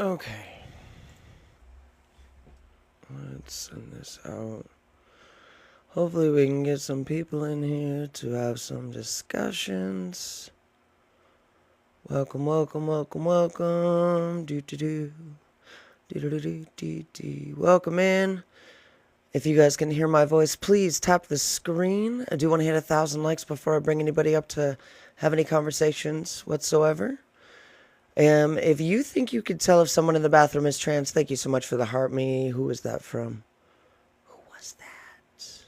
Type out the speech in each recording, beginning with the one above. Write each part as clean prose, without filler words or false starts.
Okay. Let's send this out. Hopefully we can get some people in here to have some discussions. Welcome, welcome, welcome, welcome. Do-do-do. Do-do-do-do-do. Welcome in. If you guys can hear my voice, please tap the screen. I do want to hit 1,000 likes before I bring anybody up to have any conversations whatsoever. If you think you could tell if someone in the bathroom is trans, thank you so much for the heart me. Who was that from? Who was that?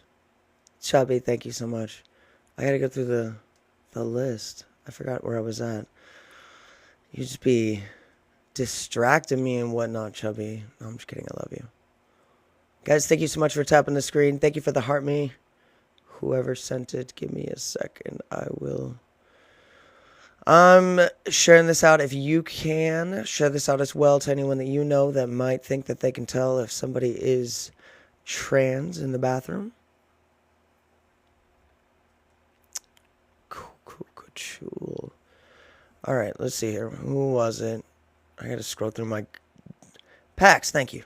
Chubby, thank you so much. I gotta go through the list. I forgot where I was at. You just be distracting me and whatnot, Chubby. No, I'm just kidding. I love you. Guys, thank you so much for tapping the screen. Thank you for the heart me. Whoever sent it, give me a second. I will. I'm sharing this out. If you can, share this out as well to anyone that you know that might think that they can tell if somebody is trans in the bathroom. Cool. All right, let's see here. Who was it? I got to scroll through my... Pax, thank you.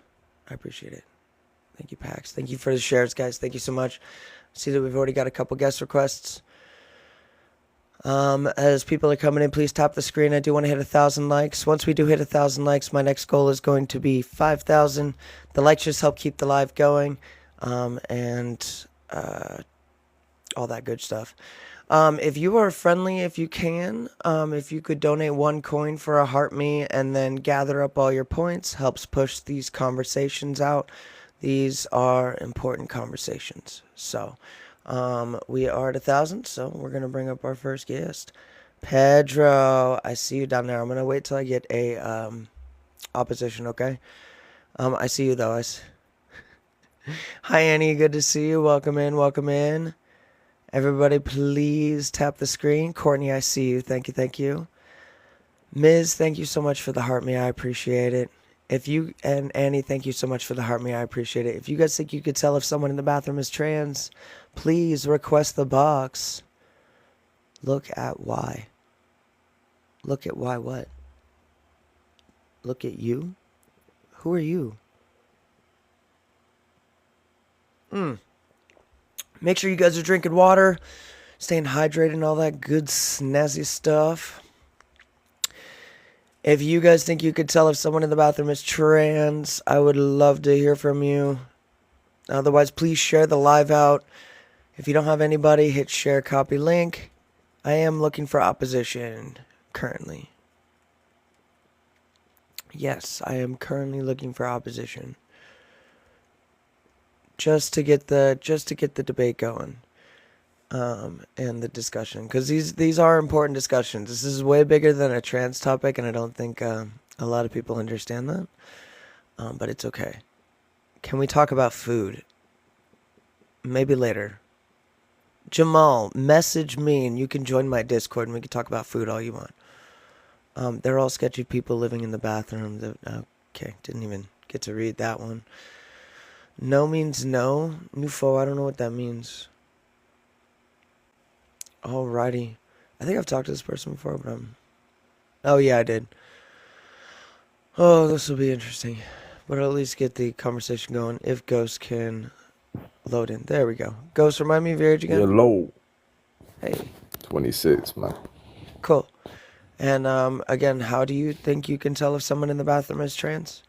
I appreciate it. Thank you, Pax. Thank you for the shares, guys. Thank you so much. See that we've already got a couple guest requests. As people are coming in, please tap the screen. I do want to hit 1,000 likes. Once we do hit 1,000 likes, my next goal is going to be 5,000. The likes just help keep the live going, and all that good stuff. If you are friendly, if you can, if you could donate 1 coin for a heart me and then gather up all your points, helps push these conversations out. These are important conversations. So, we are at 1,000, so we're going to bring up our first guest. Pedro, I see you down there. I'm going to wait till I get a, opposition, okay? I see you, though. Hi, Annie. Good to see you. Welcome in. Welcome in. Everybody, please tap the screen. Courtney, I see you. Thank you. Thank you. Ms., thank you so much for the heart me. I appreciate it. And Annie, thank you so much for the heart me. I appreciate it. If you guys think you could tell if someone in the bathroom is trans, please request the box. Look at why. Look at why what? Look at you? Who are you? Make sure you guys are drinking water, staying hydrated and all that good snazzy stuff. If you guys think you could tell if someone in the bathroom is trans, I would love to hear from you. Otherwise, please share the live out. If you don't have anybody, hit share copy link. I am looking for opposition currently. Yes, I am currently looking for opposition. Just to get the debate going. And the discussion, because these are important discussions. This is way bigger than a trans topic, and I don't think a lot of people understand that. But it's okay. Can we talk about food? Maybe later. Jamal, message me, and you can join my Discord, and we can talk about food all you want. They're all sketchy people living in the bathroom. Okay, didn't even get to read that one. No means no. Nufo, I don't know what that means. Alrighty. I think I've talked to this person before, but oh, yeah, I did. Oh, this will be interesting. But I'll at least get the conversation going if Ghost can load in. There we go. Ghost, remind me of your age again? Hello. Hey. 26, man. Cool. And, again, how do you think you can tell if someone in the bathroom is trans?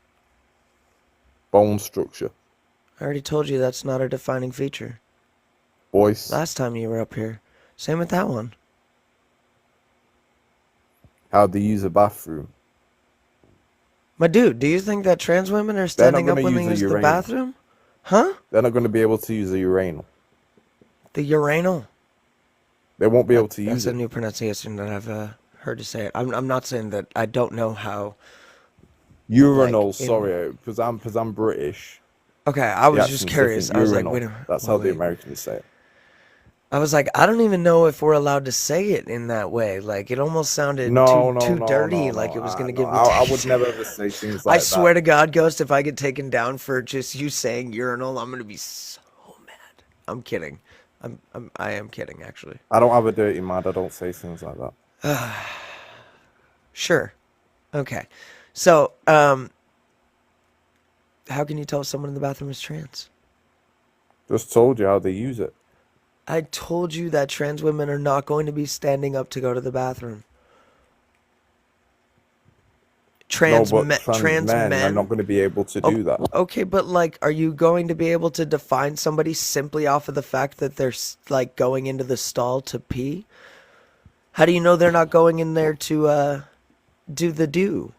Bone structure. I already told you that's not a defining feature. Voice. Last time you were up here. Same with that one. How to use a bathroom. My dude, do you think that trans women are standing up when they use the bathroom? Huh? They're not going to be able to use a urinal. The urinal? They won't be able to use it. That's a new pronunciation that I've heard to say it. I'm not saying that I don't know how. Urinal, sorry, because I'm British. Okay, I was just curious. I was like, wait a minute. That's how the Americans say it. I was like, I don't even know if we're allowed to say it in that way. Like, it almost sounded too dirty. Like it was going to give me. I would never ever say things like that. I swear to God, Ghost, if I get taken down for just you saying urinal, I'm going to be so mad. I'm kidding. I am kidding, actually. I don't have a dirty mind. I don't say things like that. Sure. Okay. So, how can you tell if someone in the bathroom is trans? Just told you how they use it. I told you that trans women are not going to be standing up to go to the bathroom. No, but trans Trans men are not men. going to be able to do that. Okay, but like, are you going to be able to define somebody simply off of the fact that they're like going into the stall to pee? How do you know they're not going in there to do the do?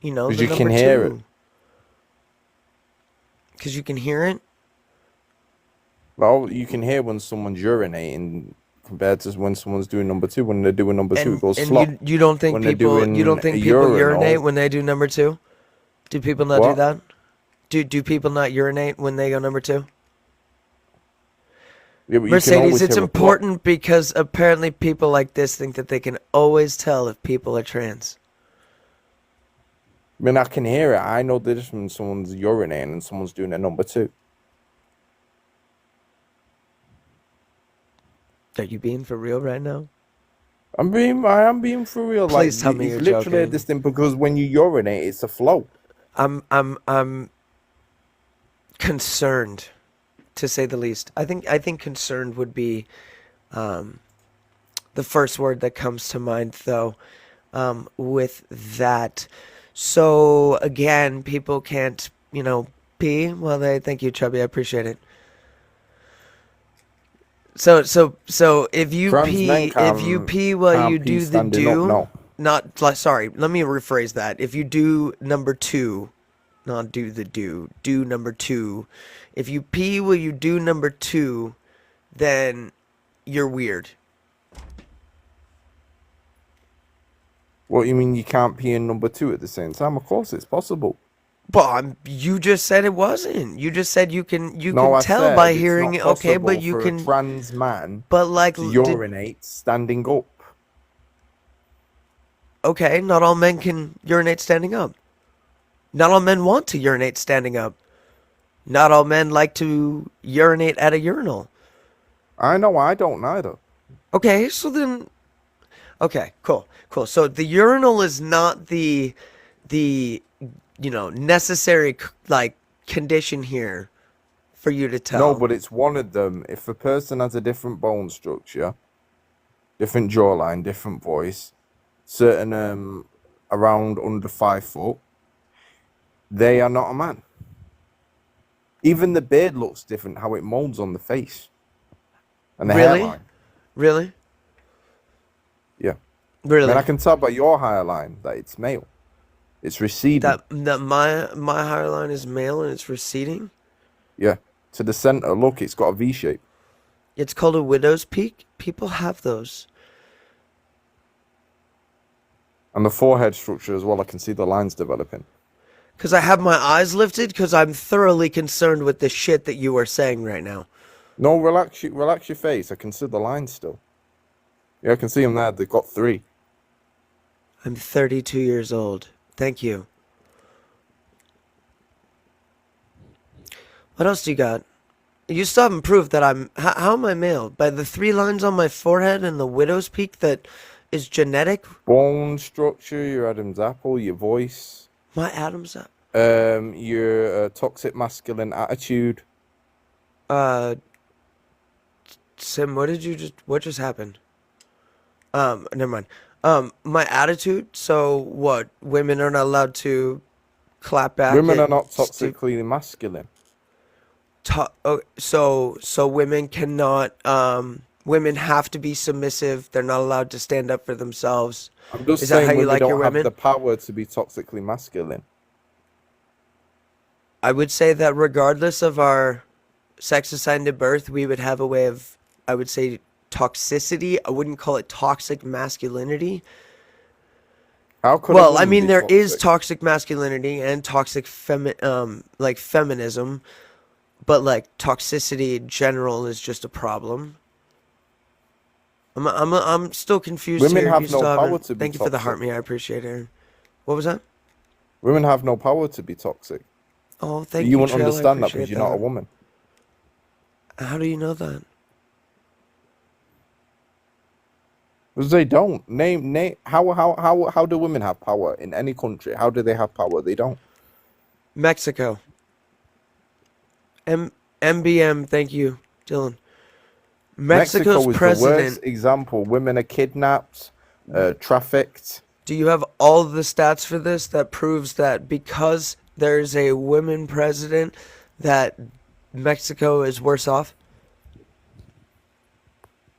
You know, Because the you can number hear it. two. Because you can hear it. Well, you can hear when someone's urinating compared to when someone's doing number two. When they're doing number two, it goes And flop. you don't think When they're people doing a urinate urinal, when they do number two? Do people not do what? that? Do people not urinate when they go number two? Yeah, but you can Mercedes, always it's hear a plop. important because apparently people like this think that they can always tell if people are trans. I mean, I can hear it. I know the difference when someone's urinating and someone's doing a number two. Are you being for real right now? I am being for real. Like, Please tell me it's you're literally joking. this thing because when you urinate, it's a flow. I'm concerned, to say the least. I think concerned would be the first word that comes to mind, though. With that, so again, people can't, pee. Well, thank you, Chubby. I appreciate it. So if you Trans pee, men while can't you pee do the standing up. do, No. not like, sorry, let me rephrase that. If you do number two, not do the do number two. If you pee while you do number two, then you're weird. What you mean you can't pee in number two at the same time? Of course, it's possible. But you just said it wasn't. You just said you can No, I tell said by it's hearing not it. Okay, possible but you for a can. trans man But like, to urinate standing up. okay, not all men can urinate standing up. Not all men want to urinate standing up. Not all men like to urinate at a urinal. I know, I don't either. Okay, so then, okay, cool. So the urinal is not the necessary like condition here for you to tell. No, but it's one of them. If a person has a different bone structure, different jawline, different voice, certain around under 5 foot, they are not a man. Even the beard looks different, how it molds on the face. And the Really? hairline. Really? Yeah. Really? And I can tell by your hairline that it's male. It's receding. That my hairline is male and it's receding. Yeah. To the center, look, it's got a V shape. It's called a widow's peak. People have those. And the forehead structure as well, I can see the lines developing. Because I have my eyes lifted because I'm thoroughly concerned with the shit that you are saying right now. No, relax your face. I can see the lines still. Yeah, I can see them there. They've got 3. I'm 32 years old. Thank you. What else do you got? You still haven't proved that I'm... How am I male? By the 3 lines on my forehead and the widow's peak that is genetic? Bone structure, your Adam's apple, your voice. My Adam's up. Your toxic masculine attitude. Sim, what just happened? Never mind. My attitude, so what? Women are not allowed to clap back. Women are not toxically masculine. So women cannot, women have to be submissive. They're not allowed to stand up for themselves. I'm just Is that saying how you women like your don't have women? the power to be toxically masculine. I would say that regardless of our sex assigned at birth, we would have a way of, I would say, toxicity. I wouldn't call it toxic masculinity. How could a Well, I woman mean, be there is toxic? toxic masculinity and toxic like feminism, but like toxicity in general is just a problem. I'm still confused Women here. have You no still power haven't- to be Thank you for the heart toxic. me. I appreciate it. What was that? Women have no power to be toxic. Oh, thank You you, won't Trail. I understand that appreciate because you're not a that. woman. How do you know that? Because they don't. Name. How do women have power in any country? How do they have power? They don't. Mexico. MBM, thank you, Dylan. Mexico Mexico's is the president. worst example. Women are kidnapped, trafficked. Do you have all the stats for this that proves that because there's a women president that Mexico is worse off?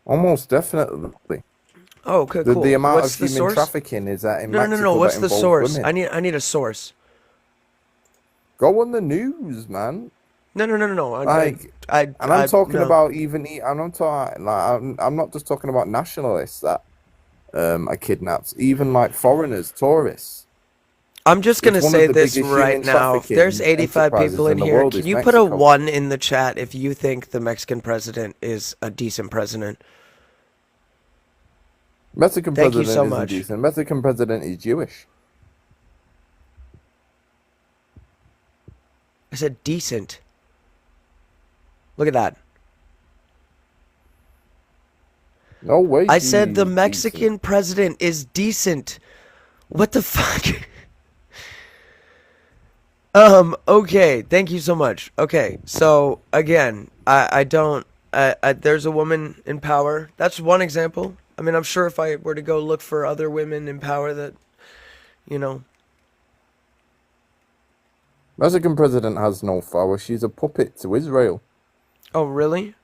Almost definitely. Oh, okay, The cool. the amount What's of the human source? trafficking is that in No, no, no. Mexico What's that the involves source? women. I need a source. Go on the news, man. No, no, no, no, no. Like, and I'm talking no. about even. I'm talking like I'm not just talking about nationalists that are kidnapped. Even like foreigners, tourists. I'm just It's gonna one of say the this biggest right human now. If there's trafficking 85 people enterprises in in the here, world can is you put a Mexico. 1 in the chat if you think the Mexican president is a decent president? Mexican Thank you president so isn't much. decent. Mexican president is Jewish. I said decent. Look at that. No way. I said the He's decent. Mexican president is decent. What the fuck? Okay, thank you so much. Okay, so again, I don't, there's a woman in power. That's one example. I mean, I'm sure if I were to go look for other women in power that, you know, Mexican president has no power. She's a puppet to Israel. oh, really?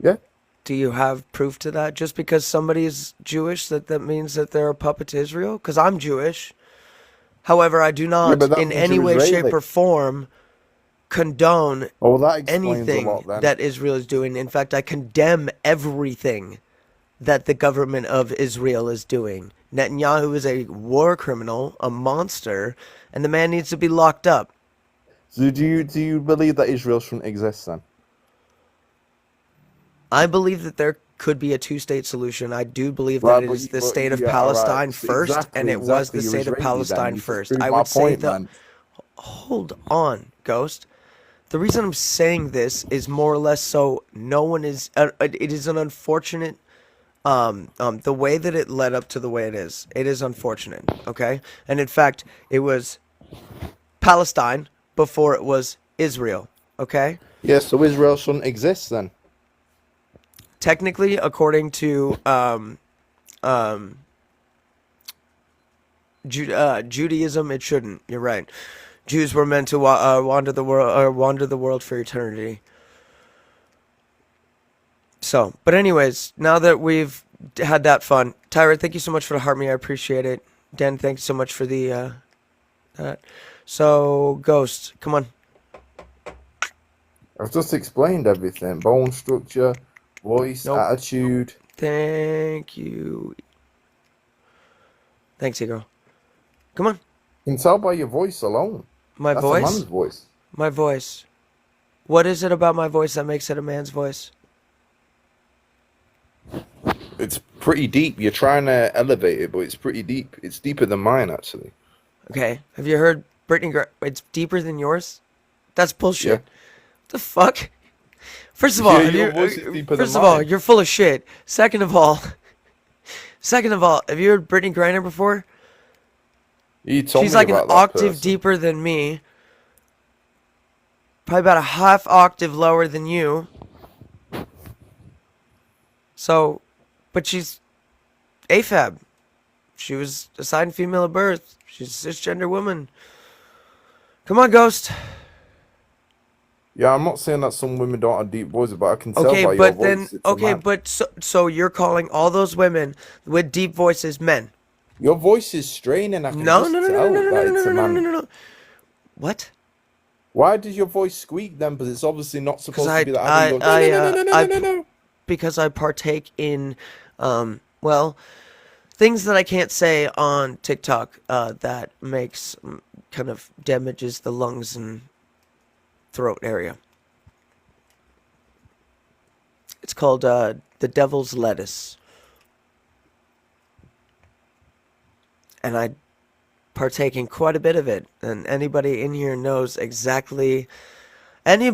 Yeah. Do you have proof to that? Just because somebody is Jewish, that means that they're a puppet to Israel? Because I'm Jewish. However, I do Yeah, not but that in means any you're way, shape, Israeli. or form condone Oh, that explains a anything lot then. that Israel is doing. In fact, I condemn everything that the government of Israel is doing. Netanyahu is a war criminal, a monster, and the man needs to be locked up. So do you believe that Israel shouldn't exist then? I believe that there could be a two-state solution. I do believe that Right, it but is the but state of yeah, all right. Palestine So first, and it was the exactly. You're state of Israeli then. Palestine You just first. proved I my would say point, the man. hold on, Ghost. The reason I'm saying this is more or less so no one is. It is an unfortunate. The way that it led up to the way it is unfortunate. Okay, and in fact, it was Palestine before it was Israel. Okay, Yeah, so Israel shouldn't exist then. technically, according to Judaism, it shouldn't. You're right. Jews were meant to wander the world for eternity. So, but anyways, now that we've had that fun, Tyra, thank you so much for the heart me. I appreciate it. Dan, thanks so much for the that. So, Ghost, come on. I've just explained everything. Bone structure, voice, Nope. attitude. Thank you. Thanks, girl. Come on. You can tell by your voice alone. My That's a voice. man's voice. My voice. What is it about my voice that makes it a man's voice? It's pretty deep. You're trying to elevate it, but it's pretty deep. It's deeper than mine, actually. Okay. Have you heard It's deeper than yours? That's bullshit. Yeah. What the fuck? First of all, Yeah, your voice is deeper than first of all, mine. you're full of shit. Second of all, have you heard Brittany Griner before? You told She's me like an about that octave person. deeper than me. Probably about a half octave lower than you. So, but she's AFAB. She was assigned female at birth. She's a cisgender woman. Come on, Ghost. Yeah, I'm not saying that some women don't have deep voices, but I can tell Okay, by your but voice then it's a okay, man. but so you're calling all those women with deep voices men? Your voice is straining. I can No, just no, no, no, tell no, no, no, that no, it's no, a no, no, man. no, no. What? Why does your voice squeak then? Because it's obviously not Because supposed to be that high. You go, no, no, no, no, no, no, no, no. because I partake in, well, things that I can't say on TikTok that makes kind of damages the lungs and throat area. It's called the devil's lettuce. And I partake in quite a bit of it. And anybody in here knows exactly...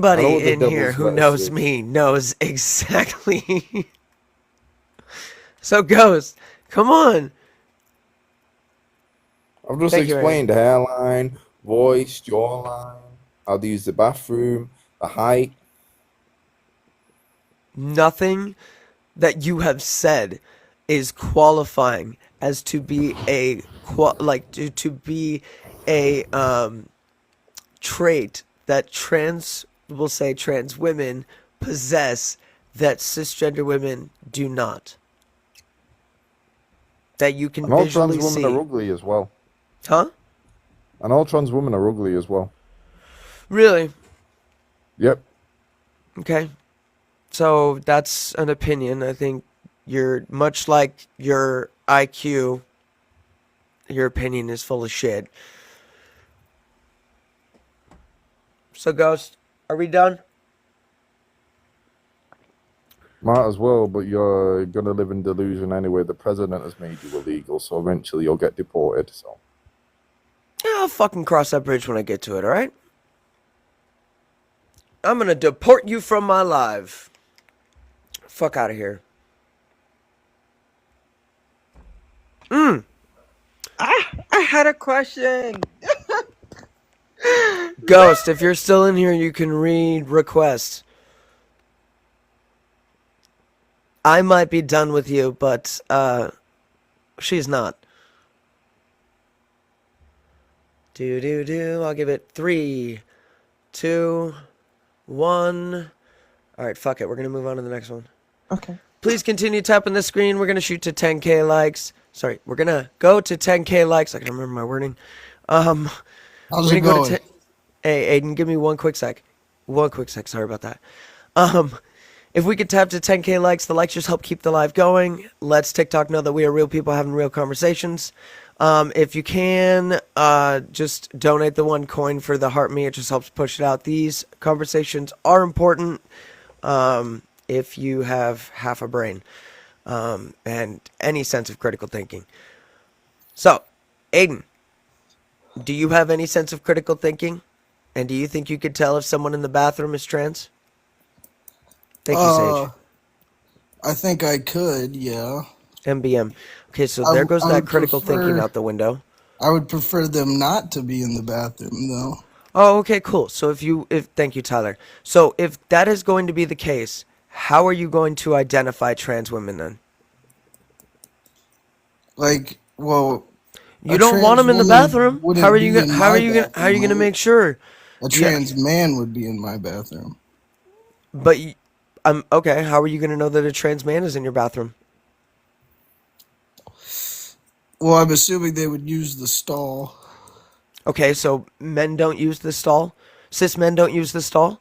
I know what Anybody the in here devil's who lettuce knows is. me knows exactly... So, Ghost, come on. I've just Thank you, Aaron. explained hairline, voice, jawline, how to use the bathroom, the height. Nothing that you have said is qualifying as to be a to be a trait that we'll say trans women possess that cisgender women do not. That you can And all visually trans women are see. ugly as well. Huh? And all trans women are ugly as well. Really? Yep. Okay. So that's an opinion. I think you're much like your IQ, your opinion is full of shit. So, Ghost, are we done? Might as well, but you're gonna live in delusion anyway. The president has made you illegal, so eventually you'll get deported. So Yeah, I'll fucking cross that bridge when I get to it, alright? I'm gonna deport you from my life. Fuck out of here. I had a question. Ghost, if you're still in here, you can read requests. I might be done with you, but, she's not. I'll give it 3, 2, 1. Alright, fuck it. We're gonna move on to the next one. Okay. Please continue tapping the screen. We're gonna shoot to 10K likes. Sorry, we're gonna go to 10K likes. I can remember my wording. How's We're it gonna go going? to Hey, Aiden, give me one quick sec. One quick sec. Sorry about that. If we could tap to 10K likes, the likes just help keep the live going. Let's TikTok know that we are real people having real conversations. If you can, just donate the 1 coin for the heart me. It just helps push it out. These conversations are important. If you have half a brain, and any sense of critical thinking. So, Aiden, do you have any sense of critical thinking? And do you think you could tell if someone in the bathroom is trans? Thank you, Sage. I think I could, yeah. MBM. Okay, so there goes I that would critical thinking prefer out the window. I would prefer them not to be in the bathroom though. Oh, okay, cool. So thank you, Tyler. So if that is going to be the case, how are you going to identify trans women then? Like, well, You a don't want trans them in the woman bathroom. wouldn't How are be you gonna in how are my you gonna how are you bathroom. gonna make sure? A Yeah, trans man would be in my bathroom. but okay. How are you gonna know that a trans man is in your bathroom? Well, I'm assuming they would use the stall. Okay, so men don't use the stall. Cis men don't use the stall.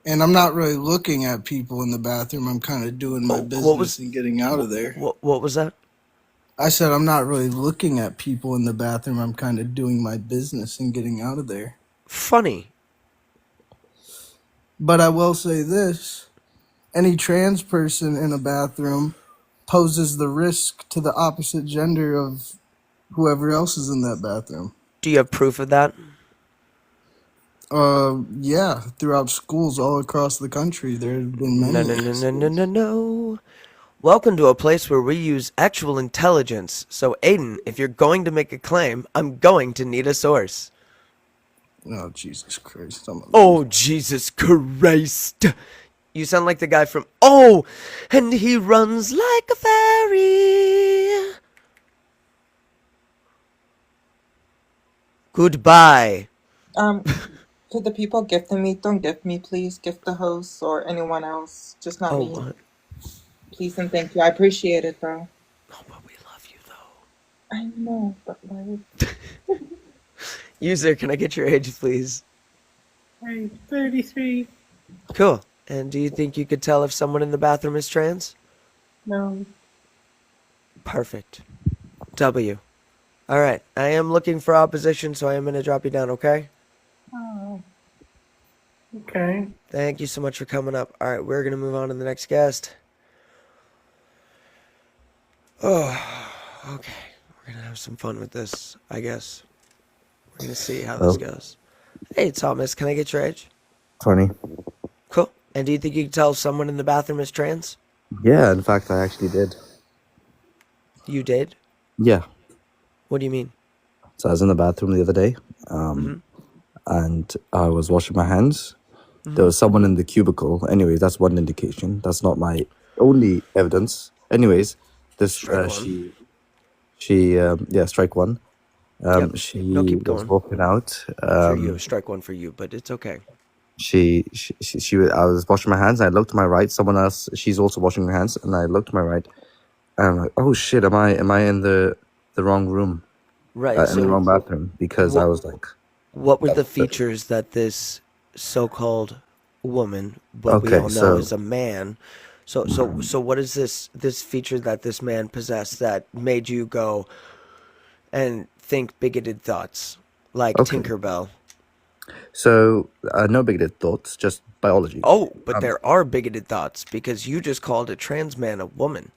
And I'm not really looking at people in the bathroom. I'm kind of doing my What business was and getting out of there. what was that? I said I'm not really looking at people in the bathroom. I'm kind of doing my business and getting out of there. Funny. But I will say this. Any trans person in a bathroom poses the risk to the opposite gender of whoever else is in that bathroom. Do you have proof of that? Yeah, throughout schools all across the country, there have been No, many no, no, no, no, instances. no, no. Welcome to a place where we use actual intelligence. So, Aiden, if you're going to make a claim, I'm going to need a source. Oh, Jesus Christ. Oh, Jesus Christ. You sound like the guy from Oh, and he runs like a fairy. Goodbye. To the people gifting me, don't gift me, please. Gift the host or anyone else, just not Oh, me. what? Please and thank you. I appreciate it, though. Oh, but we love you, though. I know, but like, User, can I get your age, please? I'm 33. Cool. And do you think you could tell if someone in the bathroom is trans? No. Perfect. W. All right. I am looking for opposition, so I am going to drop you down, okay? Oh. Okay. Thank you so much for coming up. All right, we're going to move on to the next guest. Oh, okay. We're going to have some fun with this, I guess. We're going to see how this goes. Hey, Thomas, can I get your age? 20. Cool. And do you think you can tell if someone in the bathroom is trans? Yeah, in fact, I actually did. You did? Yeah. What do you mean? So I was in the bathroom the other day, Mm-hmm. and I was washing my hands. There Mm-hmm. was someone in the cubicle. Anyways, that's one indication. That's not my only evidence. Anyways, this Strike one. yeah, strike one. Yep. No, She keep was going. walking out. For you, strike one for you, but it's okay. I was washing my hands. And I looked to my right. Someone else. She's also washing her hands, and I looked to my right. And I'm like, oh shit, am I in the wrong room, Right. in the So, wrong bathroom? Because I what was like, what were the features that this so-called woman, what we okay, all know so is a man, so what is this feature that this man possessed that made you go and think bigoted thoughts like okay, Tinkerbell? so no bigoted thoughts, just biology. Oh, but Um, there are bigoted thoughts because you just called a trans man a woman.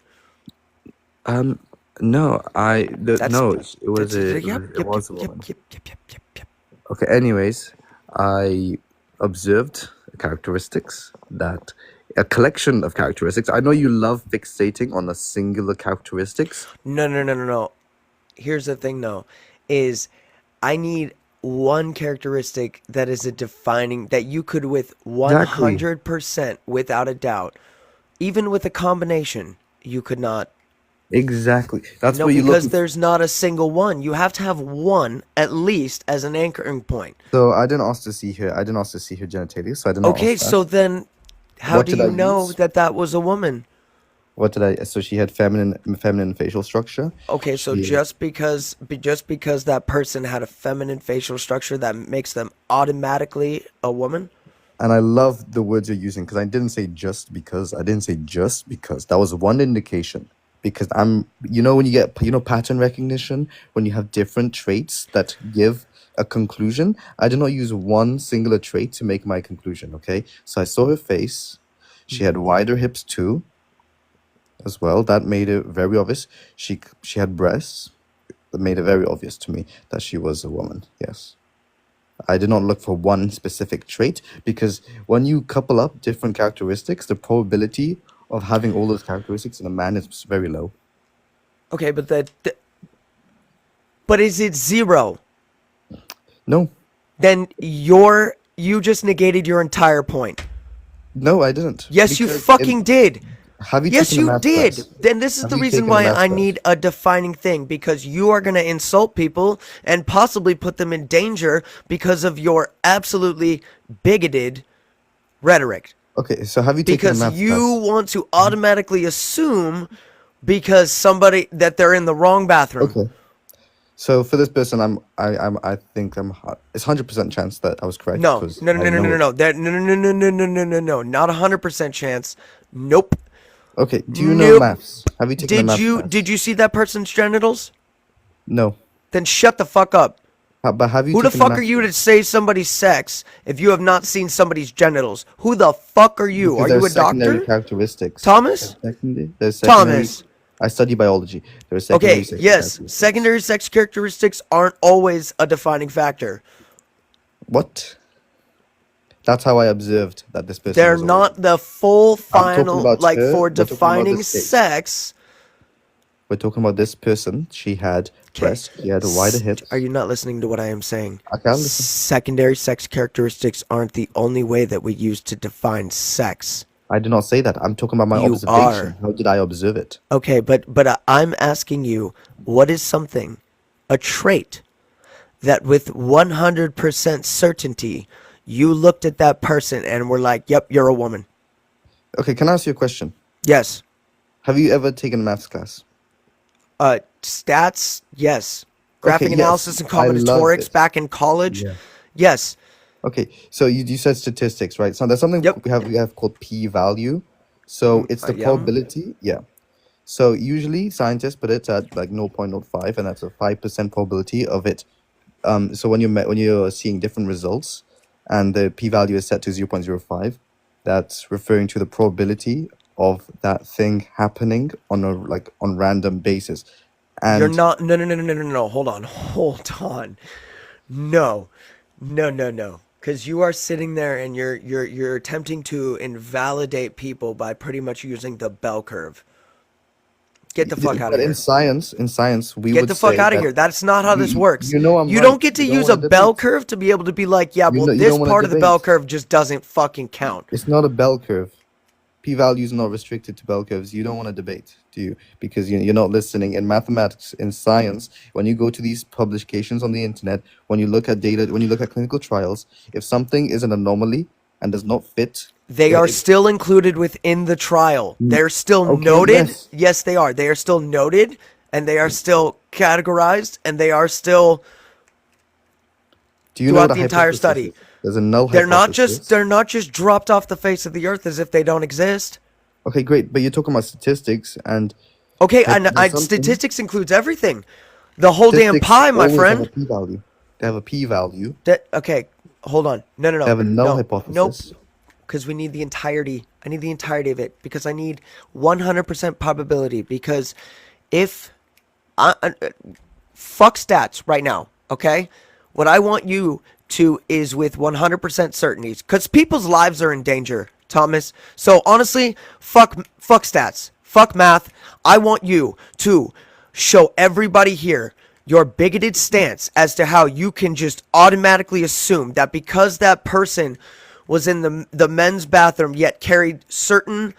um, no, That's no, it was that's a yep, yep, it yep, yep, was a yep, woman. yep, yep, yep, yep. Okay, anyways, I observed characteristics that a collection of characteristics. I know you love fixating on the singular characteristics. No, no, no, no, no. Here's the thing though, is I need one characteristic that is a defining that you could with Exactly. 100% without a doubt, even with a combination, you could not. Exactly. That's No, what you're because looking for. there's not a single one. You have to have one at least as an anchoring point. So I didn't ask to see her. I didn't ask to see her genitalia, so I did not Okay, ask that. so then how What do did I you know use? that that was a woman? What did I? So she had feminine facial structure. Okay, so She just because that person had a feminine facial structure that makes them automatically a woman? And I love the words you're using because I didn't say just because. I didn't say just because. That was one indication. Because when you get, pattern recognition, when you have different traits that give a conclusion, I did not use one singular trait to make my conclusion, okay? So I saw her face. She had wider hips too, as well. That made it very obvious. She had breasts. That made it very obvious to me that she was a woman, yes. I did not look for one specific trait because when you couple up different characteristics, the probability of having all those characteristics in a man is very low. Okay, but is it zero? No, Then you just negated your entire point. no, I didn't. Yes, you Because fucking did. have you Yes, taken a you math did. class? Then this is Have the you reason taken a why math I class? need a defining thing because you are going to insult people and possibly put them in danger because of your absolutely bigoted rhetoric. Okay, so have you taken a Because math you class? want to automatically assume because somebody that they're in the wrong bathroom. Okay, so for this person, I think it's 100% chance that I was correct No, because no, no, I no, no, know no, it. no. That no, no, no, no, no, no, no, no, no. Not 100% chance. Nope. Okay, do you know Nope. maths? Have you taken a math class? Did you see that person's genitals? No. Then shut the fuck up. But have you Who the taken a fuck are math you to class? say somebody's sex if you have not seen somebody's genitals? Who the fuck are you? Because Are you there's a secondary doctor? characteristics. Thomas? There's secondary. Thomas. I study biology. There are secondary Okay, sex yes. characteristics. Secondary sex characteristics aren't always a defining factor. What? That's how I observed that this person They're was a woman. not the full I'm talking final, about like her. for We're talking about defining this case. sex. We're talking about this person. She had Okay. breasts. She had wider hips. Are you not listening to what I am saying? Okay, I'll listen. Secondary sex characteristics aren't the only way that we use to define sex. I did not say that. I'm talking about my You observation. are. How did I observe it? Okay, but I'm asking you, what is something, a trait, that with 100% certainty, you looked at that person and were like, yep, you're a woman. Okay, can I ask you a question? Yes. Have you ever taken a maths class? Stats, yes. Okay, Graphic yes. analysis and I love combinatorics it. back in college, Yeah. yes. Okay, so you said statistics, right? So there's something Yep. we have called p-value. So it's the Yeah. probability. Yeah. So usually scientists put it at like 0.05, and that's a 5% probability of it. So when you're seeing different results, and the p-value is set to 0.05, that's referring to the probability of that thing happening on random basis. You're And not, no, hold on. No, no. Because you are sitting there and you're attempting to invalidate people by pretty much using the bell curve. Get the fuck out of But here. in science, we Get would the fuck say out of that here. That's not how this you, works. you know I'm You right. don't get to You don't use a want to bell debate. curve to be able to be like, yeah, well, You this don't want part to of the bell debate. curve just doesn't fucking count. It's not a bell curve. P-value is not restricted to bell curves. You don't want to debate, do you? Because you're not listening. In mathematics, in science, when you go to these publications on the internet, when you look at data, when you look at clinical trials, if something is an anomaly and does not fit, They then are it, still included within the trial. They're still okay, noted. yes. Yes, they are. They are still noted, and they are still categorized, and they are still Do you know throughout what a the entire hypothesis study. is? There's a null They're not hypothesis. just dropped off the face of the earth as if they don't exist. Okay, great. But you're talking about statistics, and Okay, there's and something. statistics includes everything. The whole damn Statistics pie, my always have a friend. p-value. They have a p-value. Okay, hold on. No, They have a null no, hypothesis. nope. Because we need the entirety. I need the entirety of it because I need 100% probability. Because if fuck stats right now, okay? What I want you to is with 100% certainty, because people's lives are in danger, Thomas. So honestly, fuck stats, fuck math. I want you to show everybody here your bigoted stance as to how you can just automatically assume that because that person was in the men's bathroom yet carried certain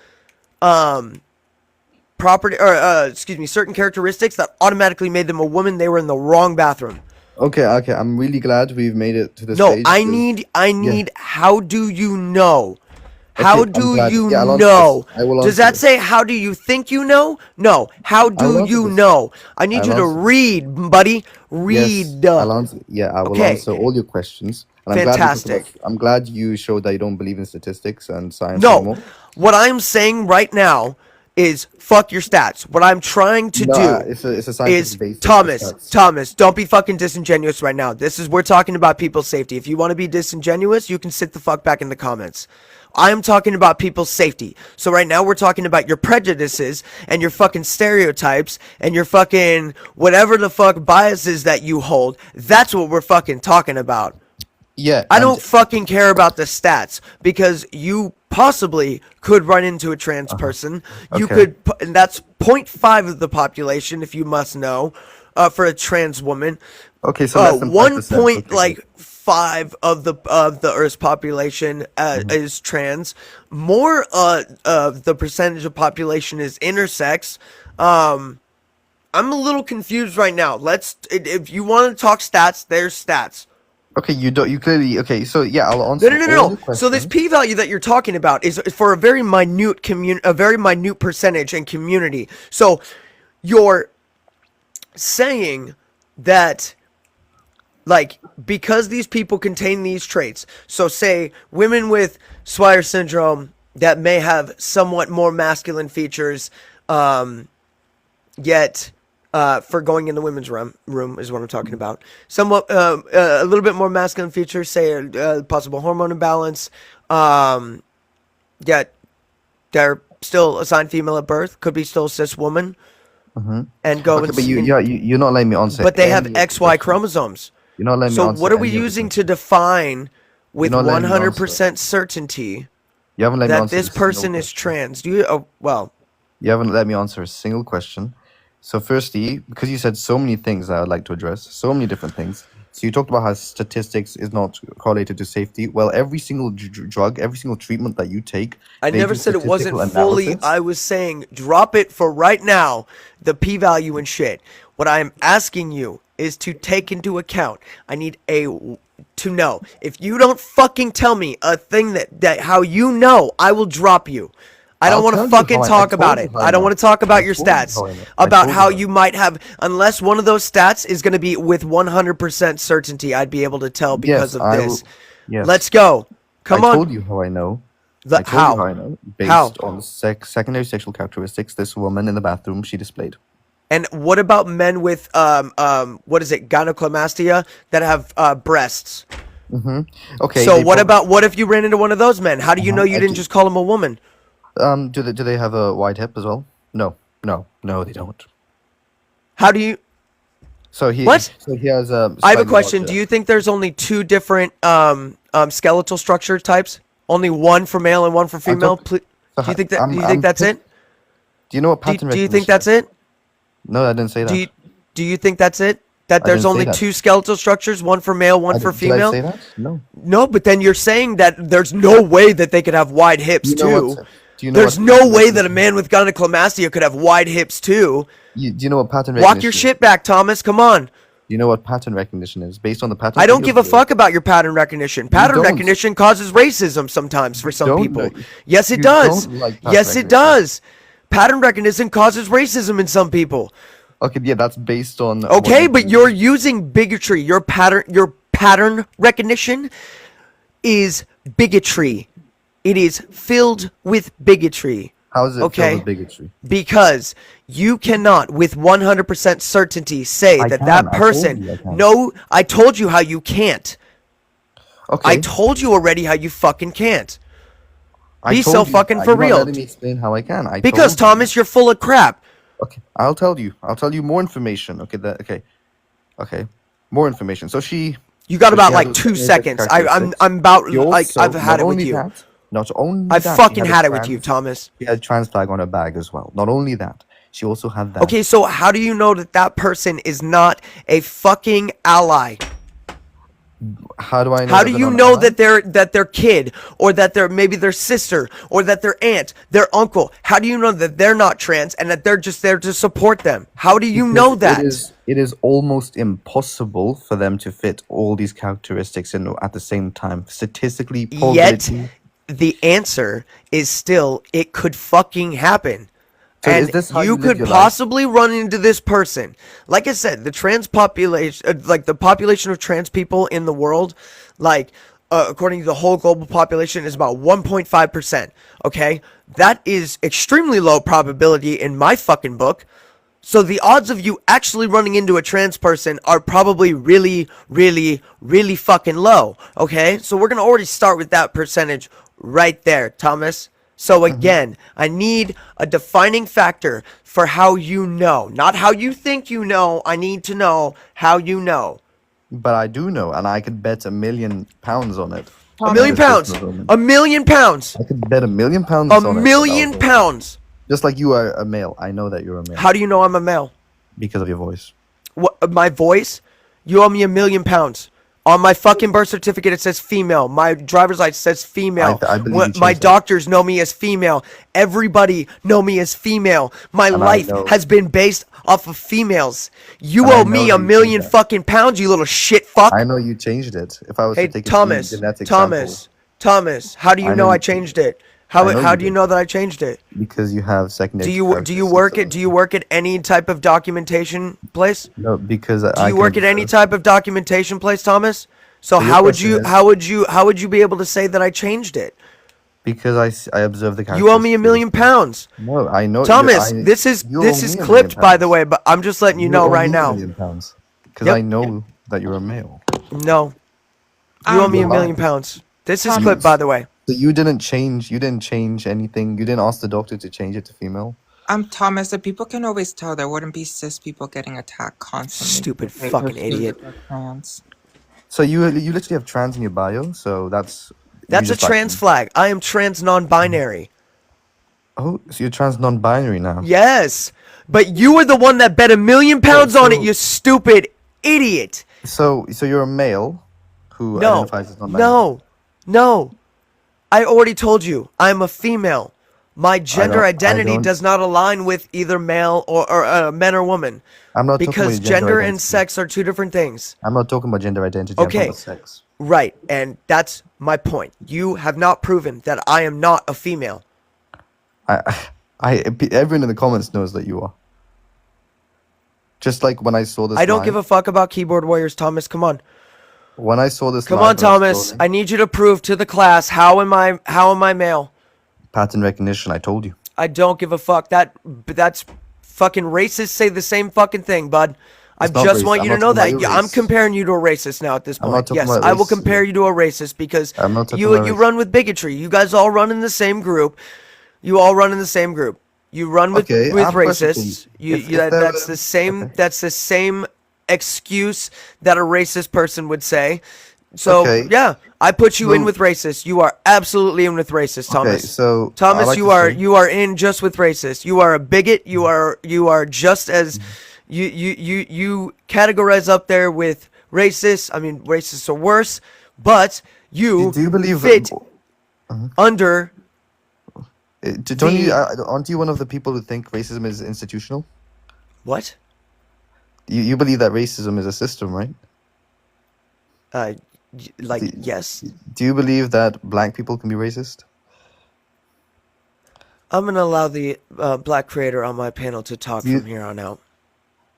property or certain characteristics that automatically made them a woman, they were in the wrong bathroom. Okay, I'm really glad we've made it to this No, stage. I 'cause- need how do you know? How Okay, I'm do glad. you Yeah, I'll answer know? this. I will Does answer that this. say how do you think you know? No. How I'll do answer you this. know? I need I'll you to answer this. read, buddy. Yes, Read. I'll answer. Yeah, I will Okay. answer all your questions. And Fantastic. I'm glad you showed that you don't believe in statistics and science No. anymore. What I'm saying right now is fuck your stats. What I'm trying to No, do it's a is scientific basis. Thomas, don't be fucking disingenuous right now. We're talking about people's safety. If you want to be disingenuous, you can sit the fuck back in the comments. I'm talking about people's safety. So right now we're talking about your prejudices and your fucking stereotypes and your fucking whatever the fuck biases that you hold. That's what we're fucking talking about. Yeah, I and- don't fucking care about the stats because you possibly could run into a trans person. You Okay. could, and that's 0.5 of the population, if you must know, for a trans woman. Okay, so less than 1 5%. point Okay, like 5 of the Earth's population is trans. More of the percentage of population is intersex. I'm a little confused right now. If you want to talk stats, there's stats. Okay, you don't. You clearly. Okay, so yeah, I'll answer. No. all your So this questions. p-value that you're talking about is for a very minute percentage and community. So you're saying that, like, because these people contain these traits. So say women with Swyer syndrome that may have somewhat more masculine features, yet. For going in the women's room is what I'm talking about. Somewhat, a little bit more masculine features, say a possible hormone imbalance. Yet they're still assigned female at birth. Could be still a cis woman, and go. Okay, but you're not letting me answer. But they have any of the XY questions. chromosomes. You're not letting me So answer. what are we any of the using questions. to define with You're not letting me 100% certainty You haven't let me that answer this a single person is question. trans? Do you? Oh, well, You haven't let me answer a single question. So firstly, because you said so many things that I'd like to address, so many different things. So you talked about how statistics is not correlated to safety. Well, every single drug, every single treatment that you take, I they never do said it wasn't statistical fully. analysis. I was saying drop it for right now, the p-value and shit. What I'm asking you is to take into account. I need to know. If you don't fucking tell me a thing that how you know, I will drop you. I don't I'll want tell to you fucking how I talk told about you it. how I I don't know. want to talk I about your told you stats. how I know. I About told how you how. you might have, unless one of those stats is going to be with 100% certainty, I'd be able to tell because Yes, of I this. will. Yes. Let's go. Come I on. told you how I know. I told How? you how I know. Based How? on the secondary sexual characteristics this woman in the bathroom she displayed. And what about men with what is it, gynecomastia that have breasts? Okay. So they what if you ran into one of those men? How do you know you I didn't do- just call him a woman? Do they have a wide hip as well? No, they don't. How do you? So he What? So he has a. I have a slightly question. larger- Do you think there's only two different skeletal structure types? Only one for male and one for female? don't- Do you think that? I'm- Do you think I'm that's pick- it? Do you know what Do, pattern do you think recognition that's is? it? No, I didn't say that. Do you think that's it? That I there's didn't say only that. two skeletal structures, one for male, one for Did I female? say that? No. No, but then you're saying that there's no way that they could have wide hips Do you know too. what? Do you know There's what no pattern way that a recognition- man with gynecomastia could have wide hips too. Do you know what pattern Walk recognition? your shit back, Thomas. Come on. Do you know what pattern recognition is? Based on the pattern. I don't give a fuck about your pattern recognition. Pattern don't. recognition causes racism sometimes for some don't people. know. Yes, it You does. don't like pattern Yes, it recognition. does. Pattern recognition causes racism in some people. Okay, yeah, that's based on. what Okay, you but do. you're using bigotry. Your pattern recognition is bigotry. It is filled with bigotry. How is it okay. filled with bigotry? Because you cannot with 100% certainty say I that can. that I told person you I can. no, I told you how you can't. Okay. I told you already how you fucking can't. I be told so you- fucking you're for not real. letting me explain how I can. Because told you. Thomas, you're full of crap. Okay, I'll tell you. I'll tell you more information. Okay. More information. So she. You got so about she like has 2 those seconds. I'm characteristics. about She like also- I've had not it with only you. that- Not only I've that, fucking she had a it with you, trans- Thomas. She had a trans flag on her bag as well. Not only that, she also had that. Okay, so how do you know that that person is not a fucking ally? How do I know? How that do they're you not know allies? that their kid or that their maybe their sister or that their aunt, their uncle? How do you know that they're not trans and that they're just there to support them? How do you know that? It is almost impossible for them to fit all these characteristics in at the same time. Statistically, Yet probability. the answer is still it could fucking happen. So and is this how you you live could your life? possibly run into this person. Like I said, the trans population, like the population of trans people in the world, like according to the whole global population, is about 1.5%. Okay, that is extremely low probability in my fucking book. So the odds of you actually running into a trans person are probably really, really, really fucking low. Okay, so we're gonna already start with that percentage right there, Thomas. So again, I need a defining factor for how you know, not how you think you know. I need to know how you know. But I do know, and I could bet £1 million on it. A million This pounds. is a woman. A million pounds. I could bet £1 million on A it. million pounds. Just like you are a male. I know that you're a male How do you know I'm a male? because of your voice. What, my voice? You owe me £1 million. On my fucking birth certificate, it says female. My driver's license says female. I believe you My changed that. doctors know me as female. Everybody know me as female. My And I life know- has been based off of females. You And I owe know me you $1 million changed that. fucking pounds, you little shit fuck. I know you changed it. If I was Hey, to take Thomas, a genetic Thomas, sample, how do you I know know I you changed changed it? How I know how you do you did. know that I changed it? because you have secondary. Do you work at any type of documentation place? No, because Do you work at any type of documentation place, Thomas? So So your how would question you is- how would you be able to say that I changed it? Because I observe the. You owe me $1 million. No, I know. Thomas, this is you owe this me is £1 million clipped by the pounds. way, but I'm just letting you know owe right me now. £1 million because Yep. I know that you're a male. No. You owe me You're $1 million. lying. This is Thomas. clipped by the way. So you didn't change. You didn't change anything. You didn't ask the doctor to change it to female. Thomas, the people can always tell there wouldn't be cis people getting attacked constantly. Stupid if they fucking were idiot. trans. So you literally have trans in your bio. So that's. you That's a just like- trans flag. I am trans non-binary. Oh, so you're trans non-binary now. Yes. But you were the one that bet £1 million on it, you stupid idiot. So you're a male who No. identifies as non-binary. No. I already told you. I'm a female. My gender I identity don't- does not align with either male or men or woman. I'm not talking Because about your gender and identity. sex are two different things. I'm not talking about gender identity. I'm Okay. talking about sex. Right. And that's my point. You have not proven that I am not a female. Everyone in the comments knows that you are. Just like when I saw this. I don't live, give a fuck about keyboard warriors, Thomas. Come on. When I saw this. Come live on, when I was Thomas. scrolling, I need you to prove to the class how am I male? pattern recognition. I told you. I don't give a fuck. That's fucking racists say the same fucking thing, bud. I It's not just racist. want you I'm to not know talking that. about Yeah, your I'm race. comparing you to a racist now at this I'm not point. talking Yes, about I will racism. compare you to a racist because I'm not talking you about you racism. run with bigotry. You guys all run in the same group. You all run in the same group. You run with Okay, I with have a question for racists. you. If there That's were- the same. okay. That's the same excuse that a racist person would say. So Okay. yeah, I put you in So- with racist. You are absolutely in with racist, Okay, Thomas. so I Thomas, like you to are say- you are in just with racist. You are a bigot. You are just as you categorize up there with racists. I mean, racists are worse, but you Do you believe fit under. don't you the- aren't you one of the people who think racism is institutional? What? You believe that racism is a system, right? Like The- yes. Do you believe that black people can be racist? I'm gonna allow the black creator on my panel to talk You- from here on out.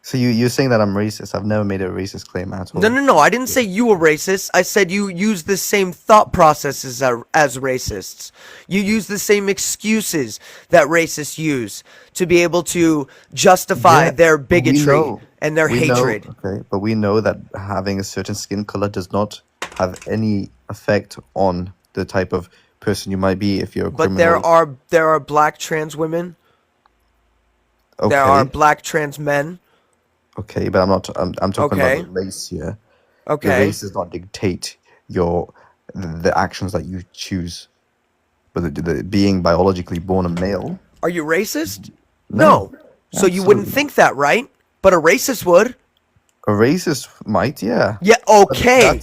So you're saying that I'm racist? I've never made a racist claim at all. No. I didn't say you were racist. I said you use the same thought processes as racists. You use the same excuses that racists use to be able to justify Yeah, their but we bigotry know- and their we know- hatred. okay, but we know that having a certain skin color does not have any effect on the type of person you might be if you're a But criminal. there are black trans women. Okay, There are black trans men. okay, but I'm talking Okay. about the race here. The Okay. race does not dictate the actions that you choose. But the being biologically born a male. Are you racist? No, So you wouldn't absolutely think that, right? But a racist would. A racist might, yeah. Yeah. But Okay.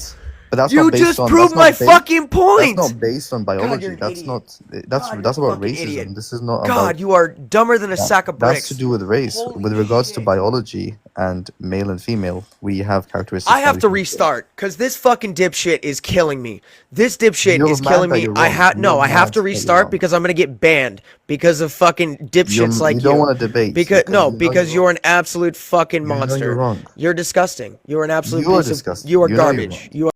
but that's You not based just on, proved that's my not based, fucking point. That's not based on biology. you're an That's idiot. not. God, That's you're a about fucking racism. idiot. This is not God, about. you are dumber than a sack of bricks. That's to do with race. Holy With regards to shit. biology and male and female, we have characteristics. I have that to we can- restart because this fucking dipshit is killing me. This dipshit You're is mad killing that me. you're I wrong. have no. You're I have mad to that you're restart wrong. because I'm gonna get banned because of fucking dipshits like you don't want to debate Because no, you know because you're you're an absolute fucking know you're monster. wrong. You're disgusting. You're an absolute You are piece of. disgusting. You are You know you're garbage. wrong. You